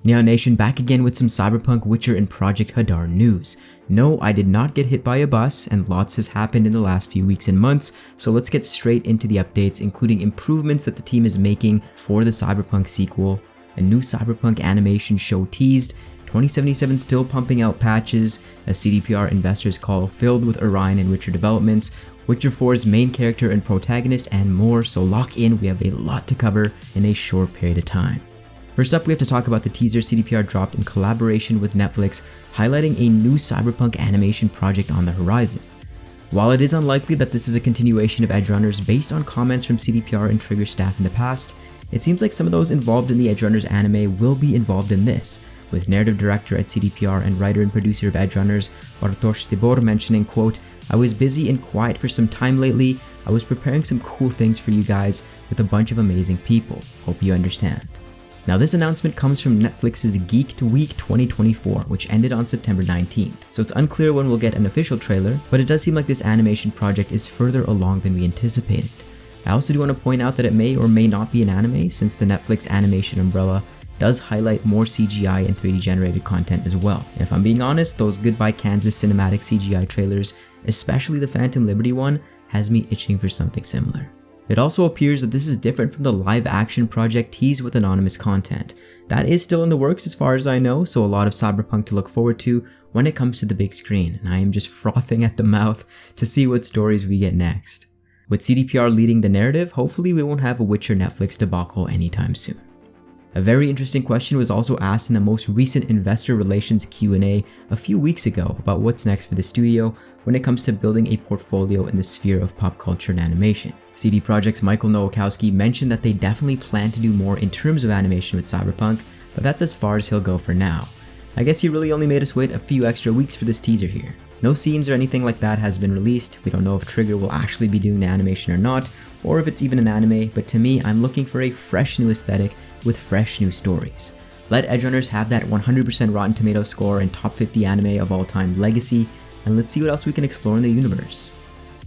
Neon Nation back again with some Cyberpunk, Witcher, and Project Hadar news. No, I did not get hit by a bus, and lots has happened in the last few weeks and months, so let's get straight into the updates, including improvements that the team is making for the Cyberpunk sequel, a new Cyberpunk animation show teased, 2077 still pumping out patches, a CDPR investors call filled with Orion and Witcher developments, Witcher 4's main character and protagonist, and more, so lock in, we have a lot to cover in a short period of time. First up, we have to talk about the teaser CDPR dropped in collaboration with Netflix, highlighting a new Cyberpunk animation project on the horizon. While it is unlikely that this is a continuation of Edgerunners based on comments from CDPR and Trigger staff in the past, it seems like some of those involved in the Edgerunners anime will be involved in this, with narrative director at CDPR and writer and producer of Edgerunners, Bartosz Tibor, mentioning, quote, "I was busy and quiet for some time lately. I was preparing some cool things for you guys with a bunch of amazing people. Hope you understand." Now this announcement comes from Netflix's Geeked Week 2024, which ended on September 19th, so it's unclear when we'll get an official trailer, but it does seem like this animation project is further along than we anticipated. I also do want to point out that it may or may not be an anime, since the Netflix animation umbrella does highlight more CGI and 3D generated content as well. And if I'm being honest, those Goodbye Kansas cinematic CGI trailers, especially the Phantom Liberty one, has me itching for something similar. It also appears that this is different from the live action project teased with anonymous content. That is still in the works as far as I know, so a lot of Cyberpunk to look forward to when it comes to the big screen, and I am just frothing at the mouth to see what stories we get next. With CDPR leading the narrative, hopefully we won't have a Witcher Netflix debacle anytime soon. A very interesting question was also asked in the most recent investor relations Q&A a few weeks ago about what's next for the studio when it comes to building a portfolio in the sphere of pop culture and animation. CD PROJEKT's Michael Nowakowski mentioned that they definitely plan to do more in terms of animation with Cyberpunk, but that's as far as he'll go for now. I guess he really only made us wait a few extra weeks for this teaser here. No scenes or anything like that has been released. We don't know if Trigger will actually be doing the animation or not, or if it's even an anime, but to me, I'm looking for a fresh new aesthetic with fresh new stories. Let Edgerunners have that 100% Rotten Tomatoes score and top 50 anime of all time legacy, and let's see what else we can explore in the universe.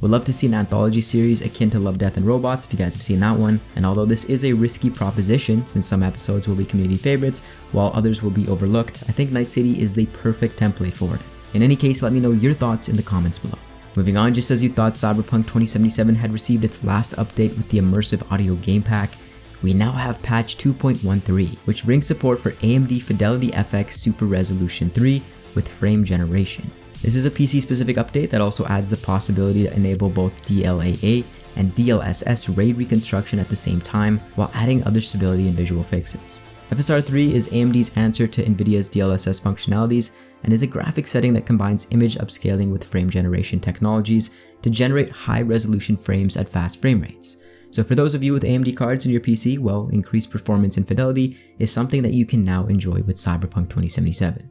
Would love to see an anthology series akin to Love, Death, and Robots if you guys have seen that one, and although this is a risky proposition since some episodes will be community favorites while others will be overlooked, I think Night City is the perfect template for it. In any case, let me know your thoughts in the comments below. Moving on, just as you thought Cyberpunk 2077 had received its last update with the immersive audio game pack, we now have patch 2.13, which brings support for AMD Fidelity FX Super Resolution 3 with frame generation. This is a PC-specific update that also adds the possibility to enable both DLAA and DLSS ray reconstruction at the same time, while adding other stability and visual fixes. FSR3 is AMD's answer to NVIDIA's DLSS functionalities and is a graphic setting that combines image upscaling with frame generation technologies to generate high-resolution frames at fast frame rates. So for those of you with AMD cards in your PC, well, increased performance and fidelity is something that you can now enjoy with Cyberpunk 2077.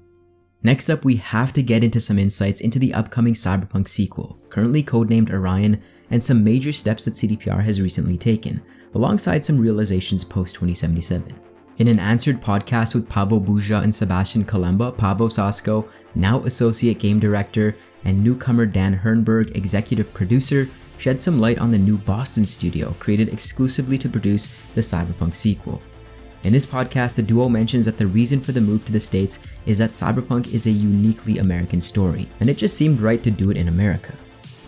Next up, we have to get into some insights into the upcoming Cyberpunk sequel, currently codenamed Orion, and some major steps that CDPR has recently taken, alongside some realizations post-2077. In an answered podcast with Paavo Buja and Sebastian Kalemba, Paavo Sasko, now associate game director, and newcomer Dan Hernberg, executive producer, shed some light on the new Boston studio created exclusively to produce the Cyberpunk sequel. In this podcast, the duo mentions that the reason for the move to the States is that Cyberpunk is a uniquely American story, and it just seemed right to do it in America.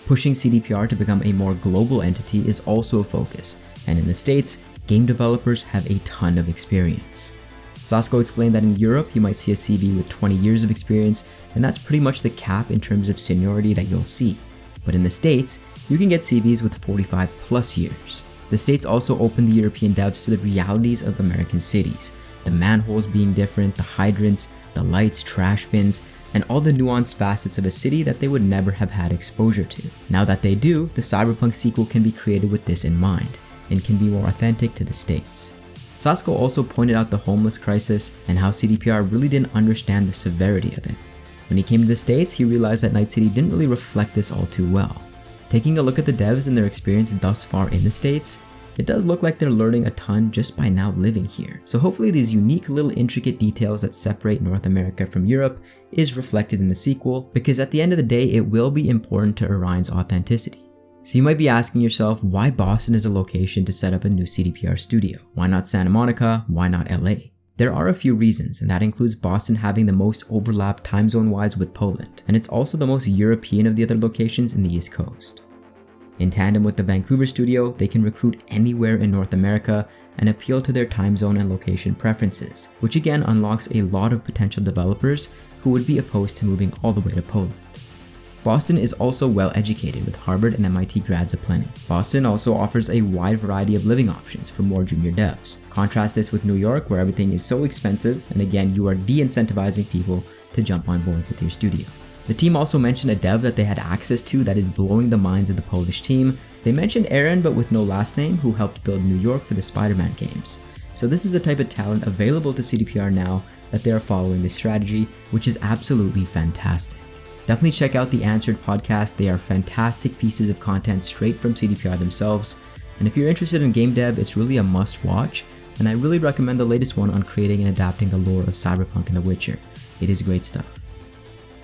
Pushing CDPR to become a more global entity is also a focus, and in the States, game developers have a ton of experience. Sasko explained that in Europe, you might see a CV with 20 years of experience, and that's pretty much the cap in terms of seniority that you'll see. But in the States, you can get CVs with 45 plus years. The States also opened the European devs to the realities of American cities, the manholes being different, the hydrants, the lights, trash bins, and all the nuanced facets of a city that they would never have had exposure to. Now that they do, the Cyberpunk sequel can be created with this in mind, and can be more authentic to the States. Sasko also pointed out the homeless crisis and how CDPR really didn't understand the severity of it. When he came to the States, he realized that Night City didn't really reflect this all too well. Taking a look at the devs and their experience thus far in the States, it does look like they're learning a ton just by now living here. So hopefully these unique little intricate details that separate North America from Europe is reflected in the sequel, because at the end of the day, it will be important to Orion's authenticity. So you might be asking yourself why Boston is a location to set up a new CDPR studio. Why not Santa Monica? Why not LA? There are a few reasons, and that includes Boston having the most overlap time zone wise with Poland, and it's also the most European of the other locations in the East Coast. In tandem with the Vancouver studio, they can recruit anywhere in North America and appeal to their time zone and location preferences, which again unlocks a lot of potential developers who would be opposed to moving all the way to Poland. Boston is also well educated with Harvard and MIT grads aplenty. Boston also offers a wide variety of living options for more junior devs. Contrast this with New York, where everything is so expensive, and again you are de-incentivizing people to jump on board with your studio. The team also mentioned a dev that they had access to that is blowing the minds of the Polish team. They mentioned Aaron, but with no last name, who helped build New York for the Spider-Man games. So this is the type of talent available to CDPR now that they are following this strategy, which is absolutely fantastic. Definitely check out the Answered podcast. They are fantastic pieces of content straight from CDPR themselves. And if you're interested in game dev, it's really a must watch. And I really recommend the latest one on creating and adapting the lore of Cyberpunk and The Witcher. It is great stuff.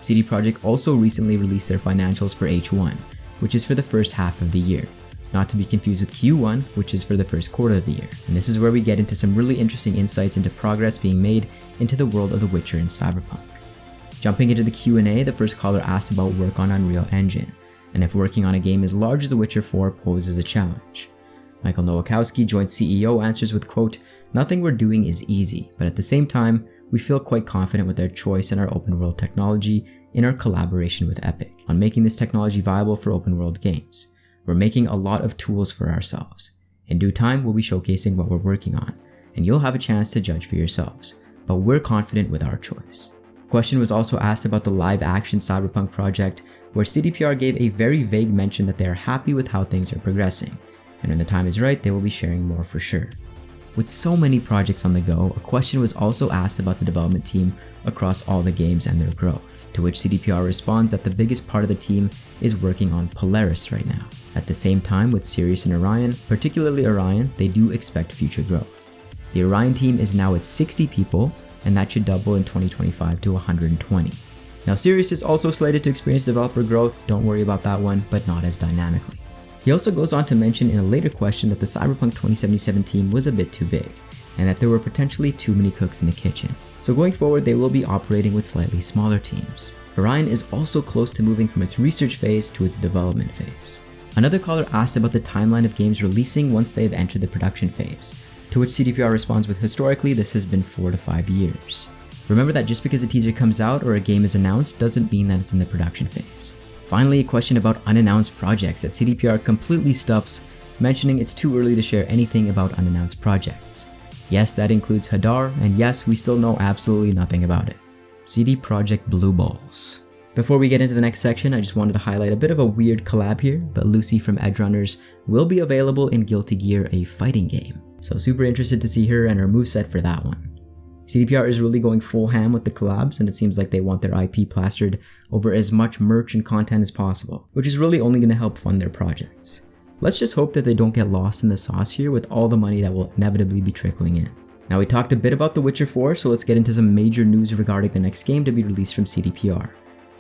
CD Projekt also recently released their financials for H1, which is for the first half of the year, not to be confused with Q1, which is for the first quarter of the year. And this is where we get into some really interesting insights into progress being made into the world of The Witcher and Cyberpunk. Jumping into the Q&A, the first caller asked about work on Unreal Engine, and if working on a game as large as The Witcher 4 poses a challenge. Michael Nowakowski, joint CEO, answers with, quote, "Nothing we're doing is easy, but at the same time, we feel quite confident with their choice in our open world technology in our collaboration with Epic on making this technology viable for open world games. We're making a lot of tools for ourselves. In due time, we'll be showcasing what we're working on, and you'll have a chance to judge for yourselves, but we're confident with our choice." Question was also asked about the live action Cyberpunk project, where CDPR gave a very vague mention that they are happy with how things are progressing, and when the time is right, they will be sharing more for sure. With so many projects on the go, a question was also asked about the development team across all the games and their growth, to which CDPR responds that the biggest part of the team is working on Polaris right now. At the same time, with Sirius and Orion, particularly Orion, they do expect future growth. The Orion team is now at 60 people, and that should double in 2025 to 120. Now Sirius is also slated to experience developer growth, don't worry about that one, but not as dynamically. He also goes on to mention in a later question that the Cyberpunk 2077 team was a bit too big, and that there were potentially too many cooks in the kitchen. So going forward, they will be operating with slightly smaller teams. Orion is also close to moving from its research phase to its development phase. Another caller asked about the timeline of games releasing once they have entered the production phase, to which CDPR responds with, historically this has been 4 to 5 years. Remember that just because a teaser comes out or a game is announced doesn't mean that it's in the production phase. Finally, a question about unannounced projects that CDPR completely stuffs, mentioning it's too early to share anything about unannounced projects. Yes, that includes Hadar, and yes, we still know absolutely nothing about it. CD PROJEKT Blue Balls. Before we get into the next section, I just wanted to highlight a bit of a weird collab here, but Lucy from Edgerunners will be available in Guilty Gear, a fighting game. So super interested to see her and her moveset for that one. CDPR is really going full ham with the collabs, and it seems like they want their IP plastered over as much merch and content as possible, which is really only going to help fund their projects. Let's just hope that they don't get lost in the sauce here with all the money that will inevitably be trickling in. Now we talked a bit about The Witcher 4, so let's get into some major news regarding the next game to be released from CDPR.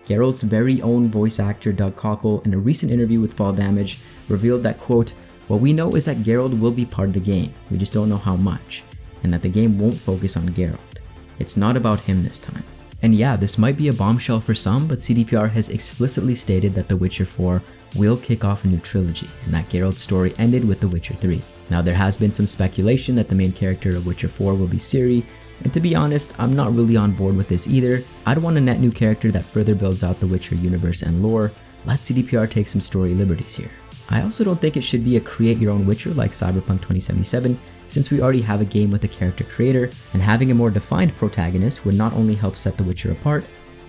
Geralt's very own voice actor Doug Cockle, in a recent interview with Fall Damage, revealed that, quote, "What we know is that Geralt will be part of the game, we just don't know how much, and that the game won't focus on Geralt. It's not about him this time." And yeah, this might be a bombshell for some, but CDPR has explicitly stated that The Witcher 4 will kick off a new trilogy, and that Geralt's story ended with The Witcher 3. Now there has been some speculation that the main character of Witcher 4 will be Ciri, and to be honest, I'm not really on board with this either. I'd want a net new character that further builds out the Witcher universe and lore. Let CDPR take some story liberties here. I also don't think it should be a create your own Witcher like Cyberpunk 2077, since we already have a game with a character creator, and having a more defined protagonist would not only help set The Witcher apart,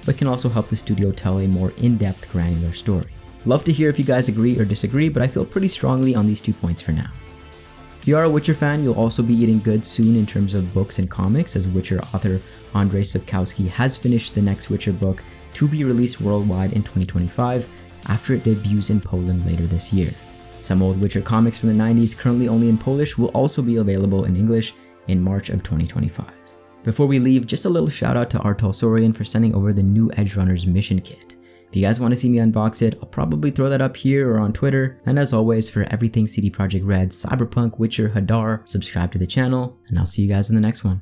but can also help the studio tell a more in-depth, granular story. Love to hear if you guys agree or disagree, but I feel pretty strongly on these 2 points for now. If you are a Witcher fan, you'll also be eating good soon in terms of books and comics, as Witcher author Andrzej Sapkowski has finished the next Witcher book to be released worldwide in 2025, after it debuts in Poland later this year. Some old Witcher comics from the 90s, currently only in Polish, will also be available in English in March of 2025. Before we leave, just a little shout out to Artal Sorian for sending over the new Edgerunner's mission kit. If you guys want to see me unbox it, I'll probably throw that up here or on Twitter. And as always, for everything CD PROJEKT RED, Cyberpunk, Witcher, Hadar, subscribe to the channel, and I'll see you guys in the next one.